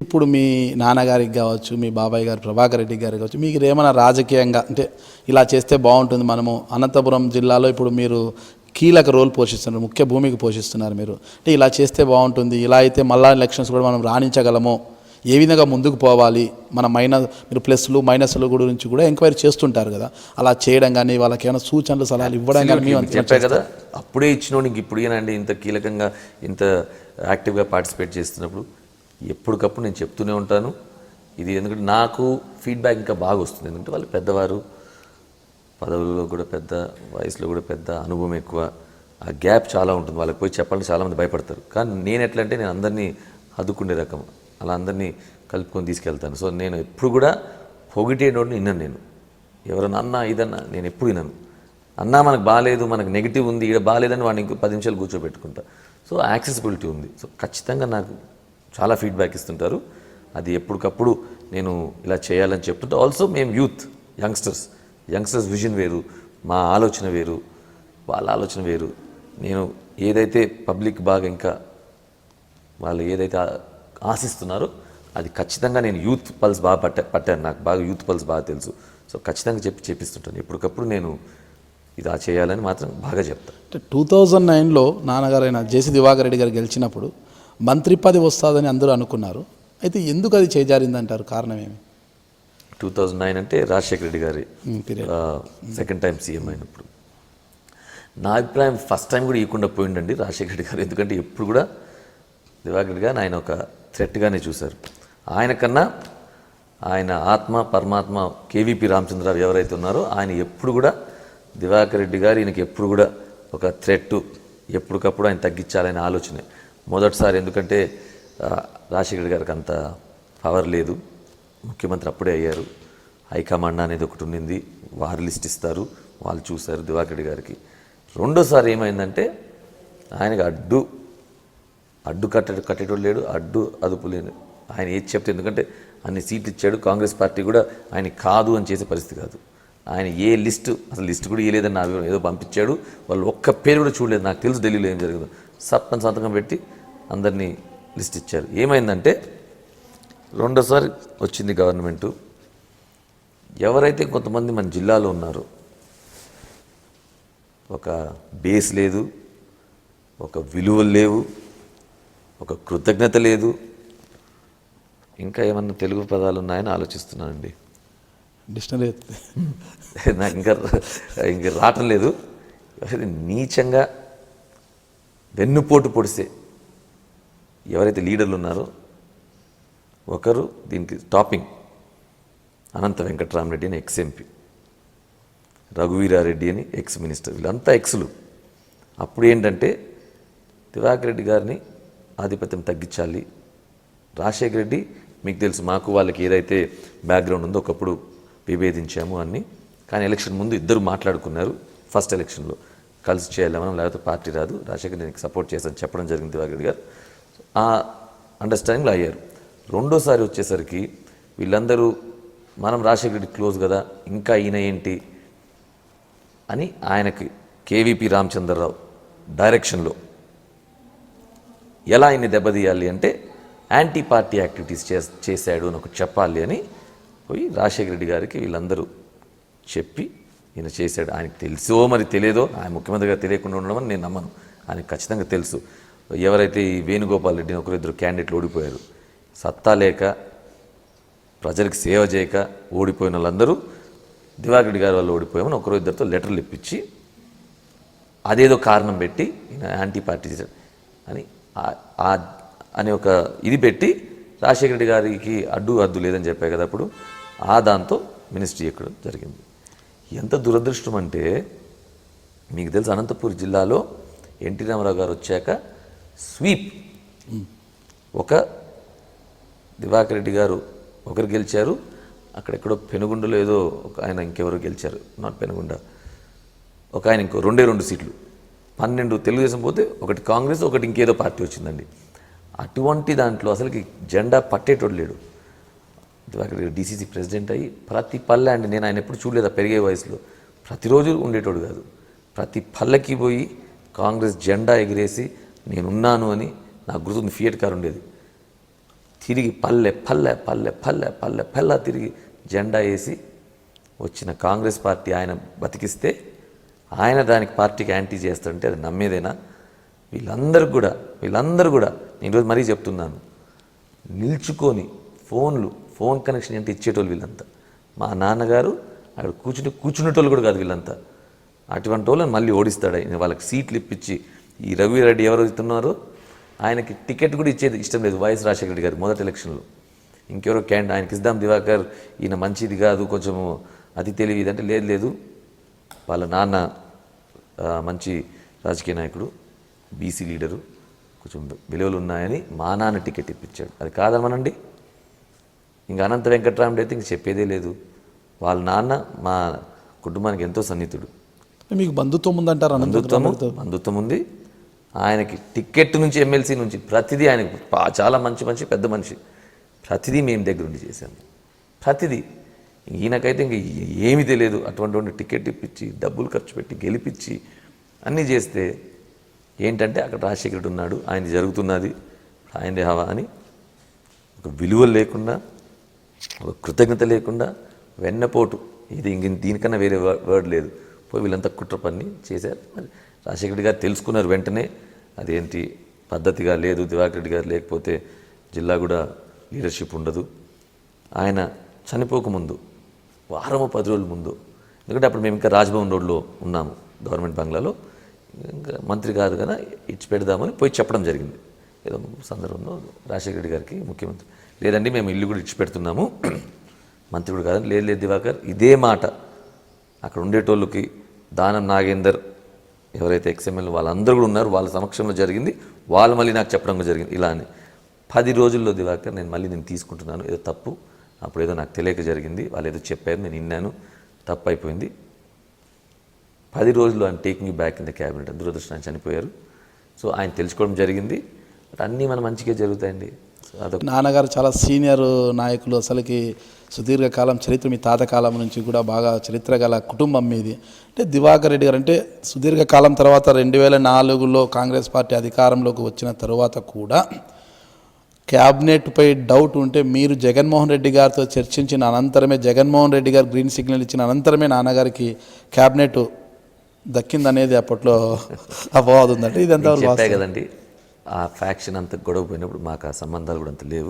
ఇప్పుడు మీ నాన్నగారికి కావచ్చు, మీ బాబాయ్ గారు ప్రభాకర్ రెడ్డి గారికి కావచ్చు, మీకు ఏమైనా రాజకీయంగా అంటే ఇలా చేస్తే బాగుంటుంది, మనము అనంతపురం జిల్లాలో ఇప్పుడు మీరు కీలక రోల్ పోషిస్తున్నారు, ముఖ్య భూమికి పోషిస్తున్నారు మీరు, అంటే ఇలా చేస్తే బాగుంటుంది, ఇలా అయితే మళ్ళా ఎలక్షన్స్ కూడా మనం రాణించగలము, ఏ విధంగా ముందుకు పోవాలి, మన మీరు ప్లస్లు మైనస్లు గురించి కూడా ఎంక్వైరీ చేస్తుంటారు కదా, అలా చేయడం కానీ వాళ్ళకి ఏమైనా సూచనలు సలహాలు ఇవ్వడం కానీ మేము చెప్పాను కదా, అప్పుడే ఇచ్చినోడు ఇంక ఇప్పుడు ఏనండి ఇంత కీలకంగా ఇంత యాక్టివ్గా పార్టిసిపేట్ చేస్తున్నప్పుడు ఎప్పటికప్పుడు నేను చెప్తూనే ఉంటాను. ఇది ఎందుకంటే నాకు ఫీడ్బ్యాక్ ఇంకా బాగా వస్తుంది, ఎందుకంటే వాళ్ళు పెద్దవారు, పదవుల్లో కూడా పెద్ద, వయసులో కూడా పెద్ద, అనుభవం ఎక్కువ, ఆ గ్యాప్ చాలా ఉంటుంది. వాళ్ళకి పోయి చెప్పాలంటే చాలామంది భయపడతారు. కానీ నేను ఎట్లా అంటే నేను అందరినీ హద్దుకునే రకం, అలా అందరినీ కలుపుకొని తీసుకెళ్తాను. సో నేను ఎప్పుడు కూడా పొగిటేటోడిని విన్నాను. నేను ఎవరన్నా అన్నా ఇదన్నా నేను ఎప్పుడు విన్నాను. అన్నా మనకు బాగాలేదు, మనకు నెగిటివ్ ఉంది, ఇక్కడ బాగాలేదని వాడిని ఇంకో 10 నిమిషాలు కూర్చోబెట్టుకుంటా. సో యాక్సెసిబిలిటీ ఉంది. సో ఖచ్చితంగా నాకు చాలా ఫీడ్బ్యాక్ ఇస్తుంటారు. అది ఎప్పటికప్పుడు నేను ఇలా చేయాలని చెప్తుంటే, ఆల్సో మేము యూత్, యంగ్స్టర్స్ విజన్ వేరు, మా ఆలోచన వేరు, వాళ్ళ ఆలోచన వేరు. నేను ఏదైతే పబ్లిక్ బాగా ఇంకా వాళ్ళు ఏదైతే ఆశిస్తున్నారో అది ఖచ్చితంగా నేను యూత్ పల్స్ బాగా పట్టాను. నాకు బాగా యూత్ పల్స్ బాగా తెలుసు. సో ఖచ్చితంగా చెప్పిస్తుంటాను. ఎప్పటికప్పుడు నేను ఇది చేయాలని మాత్రం బాగా చెప్తాను. 2009లో నాన్నగారైన జేసీ దివాకర్ రెడ్డి గారు గెలిచినప్పుడు మంత్రి పదవి వస్తుందని అందరూ అనుకున్నారు. అయితే ఎందుకు అది చేజారిందంటారు? కారణం ఏమి? 2009 అంటే రాజశేఖర రెడ్డి గారి సెకండ్ టైం సీఎం అయినప్పుడు. నా అభిప్రాయం ఫస్ట్ టైం కూడా ఇవ్వకుండా పోయిండండి రాజశేఖర రెడ్డి గారు. ఎందుకంటే ఎప్పుడు కూడా దివాకర్ రెడ్డి గారిని ఆయన ఒక థ్రెట్గానే చూశారు. ఆయన కన్నా ఆయన ఆత్మ పరమాత్మ కేవీపీ రామచంద్రరావు ఎవరైతే ఉన్నారో ఆయన ఎప్పుడు కూడా దివాకర్ రెడ్డి గారు ఈయనకి ఎప్పుడు కూడా ఒక థ్రెట్, ఎప్పటికప్పుడు ఆయన తగ్గించాలనే ఆలోచనే. మొదటిసారి ఎందుకంటే రాజశేఖర రెడ్డి గారికి అంత పవర్ లేదు, ముఖ్యమంత్రి అప్పుడే అయ్యారు, హైకమాండ్ అనేది ఒకటి ఉండింది, వారు లిస్ట్ ఇస్తారు, వాళ్ళు చూశారు దివాకర్ రెడ్డి గారికి. రెండోసారి ఏమైందంటే ఆయనకు అడ్డు కట్టేటోడు లేడు, అదుపు లేడు. ఆయన ఏది చెప్తే, ఎందుకంటే అన్ని సీట్లు ఇచ్చాడు, కాంగ్రెస్ పార్టీ కూడా ఆయన కాదు అని చేసే పరిస్థితి కాదు. ఆయన ఏ లిస్టు, అసలు లిస్టు కూడా ఇవ్వలేదని నా ఏదో పంపించాడు, వాళ్ళు ఒక్క పేరు కూడా చూడలేదు. నాకు తెలుసు ఢిల్లీలో ఏం జరిగిందో. సప్పని సంతకం పెట్టి అందరినీ లిస్ట్ ఇచ్చారు. ఏమైందంటే రెండోసారి వచ్చింది గవర్నమెంటు. ఎవరైతే కొంతమంది మన జిల్లాలో ఉన్నారో ఒక బేస్ లేదు, ఒక విలువలు లేవు, ఒక కృతజ్ఞత లేదు, ఇంకా ఏమన్నా తెలుగు పదాలు ఉన్నాయని ఆలోచిస్తున్నానండి. డిక్షనరీ నాకు ఇంకా రావటం లేదు. నీచంగా వెన్నుపోటు పొడిసే ఎవరైతే లీడర్లు ఉన్నారో, ఒకరు దీనికి టాపింగ్ అనంత వెంకటరామరెడ్డి అని ఎక్స్ ఎంపీ, రఘువీరారెడ్డి అని ఎక్స్ మినిస్టర్, వీళ్ళంతా ఎక్స్లు. అప్పుడు ఏంటంటే దివాకర్ రెడ్డి గారిని ఆధిపత్యం తగ్గించాలి. రాజశేఖర రెడ్డి మీకు తెలుసు, మాకు వాళ్ళకి ఏదైతే బ్యాక్గ్రౌండ్ ఉందో ఒకప్పుడు విభేదించాము అన్నీ. కానీ ఎలక్షన్ ముందు ఇద్దరు మాట్లాడుకున్నారు. ఫస్ట్ ఎలక్షన్లో కలిసి చేయాలి మనం, లేకపోతే పార్టీ రాదు, రాజశేఖర్ నేను సపోర్ట్ చేశాను చెప్పడం జరిగింది దివాకర్ రెడ్డి గారు. ఆ అండర్స్టాండింగ్లో అయ్యారు. రెండోసారి వచ్చేసరికి వీళ్ళందరూ మనం రాజశేఖర రెడ్డి క్లోజ్ కదా, ఇంకా ఈయన ఏంటి అని ఆయనకి కేవీపీ రామచంద్రరావు డైరెక్షన్లో ఎలా ఆయన్ని దెబ్బతీయాలి అంటే యాంటీ పార్టీ యాక్టివిటీస్ చేశాడు అని ఒకటి చెప్పాలి అని పోయి రాజశేఖర రెడ్డి గారికి వీళ్ళందరూ చెప్పి ఈయన చేశాడు. ఆయనకు తెలుసో మరి తెలియదో, ఆయన ముఖ్యమంత్రిగా తెలియకుండా ఉండడం నేను నమ్మను, ఆయనకు ఖచ్చితంగా తెలుసు. ఎవరైతే ఈ వేణుగోపాల్ రెడ్డిని ఒకరిద్దరు క్యాండిడేట్లు ఓడిపోయారు, సత్తా లేక ప్రజలకు సేవ చేయక ఓడిపోయిన వాళ్ళందరూ దివాకర్ రెడ్డి గారి వాళ్ళు ఓడిపోయామని ఒకరు ఇద్దరితో లెటర్లు ఇప్పించి అదేదో కారణం పెట్టి ఈయన యాంటీ పార్టీ చేశాడు అని అని ఒక ఇది పెట్టి రాజశేఖర రెడ్డి గారికి అడ్డు లేదని చెప్పాయి కదా అప్పుడు. దాంతో మినిస్ట్రీ ఎక్కడం జరిగింది. ఎంత దురదృష్టం అంటే మీకు తెలుసు, అనంతపూర్ జిల్లాలో ఎన్టీ రామారావు గారు వచ్చాక స్వీప్, ఒక దివాకర్ రెడ్డి గారు ఒకరు గెలిచారు, అక్కడెక్కడో పెనుగొండలో ఏదో ఒక ఆయన ఇంకెవరో గెలిచారు, నాట్ పెనుగొండ, ఒక ఆయన ఇంకో 2 సీట్లు, 12 తెలుగుదేశం పోతే ఒకటి కాంగ్రెస్, ఒకటి ఇంకేదో పార్టీ వచ్చిందండి. అటువంటి దాంట్లో అసలుకి జెండా పట్టేటోడు లేడు. దివాకర్ రెడ్డి డీసీసీ ప్రెసిడెంట్ అయ్యి ప్రతి పల్లె అండి, నేను ఆయన ఎప్పుడు చూడలేదు పెరిగే వయసులో, ప్రతిరోజు ఉండేటోడు కాదు, ప్రతి పల్లెకి పోయి కాంగ్రెస్ జెండా ఎగిరేసి నేనున్నాను అని. నాకు గుర్తుంది, ఫియట్ కార్ ఉండేది, తిరిగి పల్లె పల్లె పల్లె పల్లె పల్లె పల్లె తిరిగి జెండా వేసి వచ్చిన కాంగ్రెస్ పార్టీ ఆయన బతికిస్తే ఆయన దానికి పార్టీకి యాంటీ చేస్తాడంటే అది నమ్మేదేనా? వీళ్ళందరూ కూడా నేను ఈరోజు మరీ చెప్తున్నాను, నిల్చుకొని ఫోన్ కనెక్షన్ అంటే ఇచ్చేటోళ్ళు వీళ్ళంతా. మా నాన్నగారు అక్కడ కూర్చునేటోళ్ళు కూడా కాదు వీళ్ళంతా. అటువంటి వాళ్ళని మళ్ళీ ఓడిస్తాడు ఆయన. వాళ్ళకి సీట్లు ఇప్పించి ఈ రవిరెడ్డి ఎవరు ఇస్తున్నారో ఆయనకి టికెట్ కూడా ఇచ్చేది ఇష్టం లేదు వైఎస్ రాజశేఖర రెడ్డి గారు మొదటి ఎలక్షన్లో. ఇంకెవరో ఆయనకి ఇద్దాం దివాకర్, ఈయన మంచిది కాదు, కొంచెము అది తెలివి ఇదంటే లేదు, వాళ్ళ నాన్న మంచి రాజకీయ నాయకుడు, బీసీ లీడరు, కొంచెం విలువలు ఉన్నాయని మా నాన్న టికెట్ ఇప్పించాడు. అది కాదమనండి. ఇంకా అనంత వెంకట్రామరెడ్డి అయితే ఇంక చెప్పేదే లేదు. వాళ్ళ నాన్న మా కుటుంబానికి ఎంతో సన్నిహితుడు. మీకు బంధుత్వం ఉందంటారు? బంధుత్వం ఉంది. ఆయనకి టికెట్ నుంచి ఎమ్మెల్సీ నుంచి ప్రతిదీ ఆయనకు చాలా మంచి పెద్ద మనిషి. ప్రతిదీ మేము దగ్గర ఉండి చేశాము. ప్రతిదీ ఈయనకైతే ఇంక ఏమీ తెలియదు. అటువంటి టికెట్ ఇప్పించి డబ్బులు ఖర్చు పెట్టి గెలిపించి అన్నీ చేస్తే ఏంటంటే అక్కడ రాజశేఖరుడు ఉన్నాడు, ఆయన జరుగుతున్నది, ఆయనదే హవా అని ఒక విలువలు లేకుండా, ఒక కృతజ్ఞత లేకుండా, వెన్నపోటు, ఇది ఇంక దీనికన్నా వేరే వర్డ్ లేదు, పోయి వీళ్ళంతా కుట్ర పని చేశారు. మరి రాజశేఖర రెడ్డి గారు తెలుసుకున్నారు వెంటనే, అదేంటి పద్ధతిగా లేదు, దివాకర్ రెడ్డి గారు లేకపోతే జిల్లా కూడా లీడర్షిప్ ఉండదు. ఆయన చనిపోకముందు వారము 10 రోజుల ముందు, ఎందుకంటే అప్పుడు మేము ఇంకా రాజ్భవన్ రోడ్లో ఉన్నాము, గవర్నమెంట్ బంగ్లాలో, ఇంకా మంత్రి గారు కదా ఇచ్చి పెడదామని పోయి చెప్పడం జరిగింది. ఏదో సందర్భంలో రాజశేఖర రెడ్డి గారికి ముఖ్యమంత్రి, లేదండి మేము ఇల్లు కూడా ఇచ్చి పెడుతున్నాము, మంత్రి కూడా కాదని, లేదు దివాకర్, ఇదే మాట అక్కడ ఉండేటోళ్ళకి దానం నాగేందర్ ఎవరైతే ఎక్స్ఎంఎల్ వాళ్ళందరూ కూడా ఉన్నారు, వాళ్ళ సమక్షంలో జరిగింది, వాళ్ళు మళ్ళీ నాకు చెప్పడం కూడా జరిగింది. ఇలా అని 10 రోజుల్లో దివాకర్ నేను తీసుకుంటున్నాను, ఏదో తప్పు, అప్పుడు ఏదో నాకు తెలియక జరిగింది, వాళ్ళు ఏదో చెప్పారు, నేను విన్నాను, తప్పు అయిపోయింది. 10 రోజులు ఆయన taking back in the cabinet. దురదృష్టం ఆయన చనిపోయారు. సో ఆయన తెలుసుకోవడం జరిగింది. అన్నీ మన మంచిగా జరుగుతాయండి. అదొక నాన్నగారు చాలా సీనియర్ నాయకులు, అసలుకి సుదీర్ఘకాలం చరిత్ర, మీ తాత కాలం నుంచి కూడా బాగా చరిత్ర గల కుటుంబం మీది. అంటే దివాకర్ రెడ్డి గారు అంటే సుదీర్ఘకాలం తర్వాత 2004లో కాంగ్రెస్ పార్టీ అధికారంలోకి వచ్చిన తర్వాత కూడా క్యాబినెట్పై డౌట్ ఉంటే మీరు జగన్మోహన్ రెడ్డి గారితో చర్చించిన అనంతరమే, జగన్మోహన్ రెడ్డి గారు గ్రీన్ సిగ్నల్ ఇచ్చిన అనంతరమే నాన్నగారికి క్యాబినెట్ దక్కిందనేది అప్పట్లో అపవాదం ఉందంటే ఇది ఎంతవరకు చెప్పే కదండి. ఆ ఫ్యాక్షన్ అంత గొడవ పోయినప్పుడు మాకు ఆ సంబంధాలు కూడా అంత లేవు.